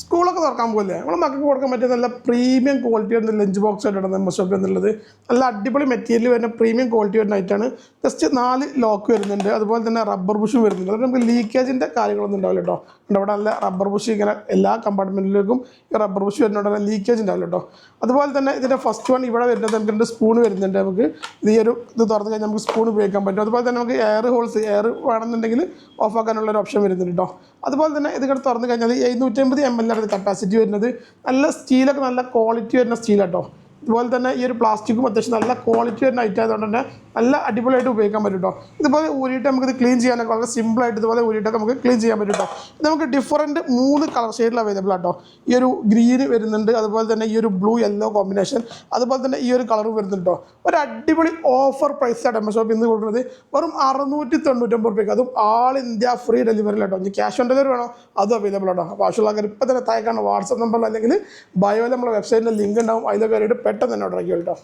സ്കൂളൊക്കെ തുറക്കാൻ പോകില്ലേ നമ്മൾ മക്കൾക്ക് കൊടുക്കാൻ പറ്റിയ നല്ല പ്രീമിയം ക്വാളിറ്റി വരുന്ന ലഞ്ച് ബോക്സ് ആയിട്ടാണ് എം എസ് ഷോപ്പ് എന്നുള്ളത്. നല്ല അടിപൊളി മെറ്റീരിയൽ വരുന്ന പ്രീമിയം ക്വാളിറ്റി വരുന്ന ആയിട്ടാണ്. ജസ്റ്റ് 4 ലോക്ക് വരുന്നുണ്ട്, അതുപോലെ തന്നെ റബ്ബർ ബുഷും വരുന്നുണ്ട്. അതുകൊണ്ട് നമുക്ക് ലീക്കേജിൻ്റെ കാര്യങ്ങളൊന്നും ഉണ്ടാവില്ല കേട്ടോ. ഇവിടെ നല്ല റബ്ബർ ബുഷ് ഇങ്ങനെ എല്ലാ കമ്പാർട്ട്മെൻറ്റിലേക്കും ഈ റബ്ബർ ബുഷ് വരുന്നതുകൊണ്ട് ലീക്കേജ് ഉണ്ടാവില്ല കേട്ടോ. അതുപോലെ തന്നെ ഇതിൻ്റെ ഫസ്റ്റ് വൺ ഇവിടെ വരുന്നത് നമുക്ക് 2 സ്പൂൺ വരുന്നുണ്ട്. നമുക്ക് ഇത് തുറന്ന് കഴിഞ്ഞാൽ നമുക്ക് സ്പൂൺ ഉപയോഗിക്കാൻ പറ്റും. അതുപോലെ തന്നെ നമുക്ക് എയർ വേണമെന്നുണ്ടെങ്കിൽ ഓഫാക്കാനുള്ളൊരു ഓപ്ഷൻ വരുന്നുണ്ട് കേട്ടോ. അതുപോലെ തന്നെ ഇതിങ്ങനെ തുറന്ന് കഴിഞ്ഞാൽ 750 ml കപ്പാസിറ്റി വരുന്നത്. നല്ല സ്റ്റീലൊക്കെ നല്ല ക്വാളിറ്റി വരുന്ന സ്റ്റീലാട്ടോ. ഇതുപോലെ തന്നെ ഈ ഒരു പ്ലാസ്റ്റിക്കും അത്യാവശ്യം നല്ല ക്വാളിറ്റി വരുന്ന ഐറ്റം ആയതുകൊണ്ട് തന്നെ നല്ല അടിപൊളിയായിട്ട് ഉപയോഗിക്കാൻ പറ്റും കേട്ടോ. ഇതുപോലെ ഊരിയിട്ട് നമുക്കിത് ക്ലീൻ ചെയ്യാനൊക്കെ വളരെ സിമ്പിളായിട്ട് ഇതുപോലെ ഊരിയിട്ടൊക്കെ നമുക്ക് ക്ലീൻ ചെയ്യാൻ പറ്റും കേട്ടോ. ഇത് നമുക്ക് ഡിഫറൻറ്റ് 3 കളർ ഷെയ്ഡിൽ അവൈലബിൾ ആട്ടോ. ഈ ഒരു ഗ്രീന് വരുന്നുണ്ട്, അതുപോലെ തന്നെ ഈ ഒരു ബ്ലൂ യെല്ലോ കോമ്പിനേഷൻ, അതുപോലെ തന്നെ ഈ ഒരു കളറും വരുന്നുണ്ട് കേട്ടോ. ഒരു അടിപൊളി ഓഫർ പ്രൈസാണ് എം എസ് ഷോപ്പ് ഇന്ന് കൊടുക്കുന്നത്. വെറും 699 രൂപയ്ക്ക്, അതും ആൾ ഇന്ത്യ ഫ്രീ ഡെലിവറി കേട്ടോ. ഇനി ക്യാഷ് ഓൺ ഡെലിവറി വേണോ അതും അവൈലബിൾ ആട്ടോ. അപ്പോൾ ആവശ്യമുള്ള ആൾക്കാർ ഇപ്പോൾ തന്നെ താഴേക്കാണ് വാട്സപ്പ് നമ്പറിൽ അല്ലെങ്കിൽ ബയോയിൽ നമ്മുടെ വെബ്സൈറ്റിൻ്റെ ലിങ്ക് ഉണ്ടാവും, അതിലൊക്കെ കയറിയിട്ട് പെട്ടെന്ന് തന്നെ ഓർഡർ ആക്കി കേട്ടോ.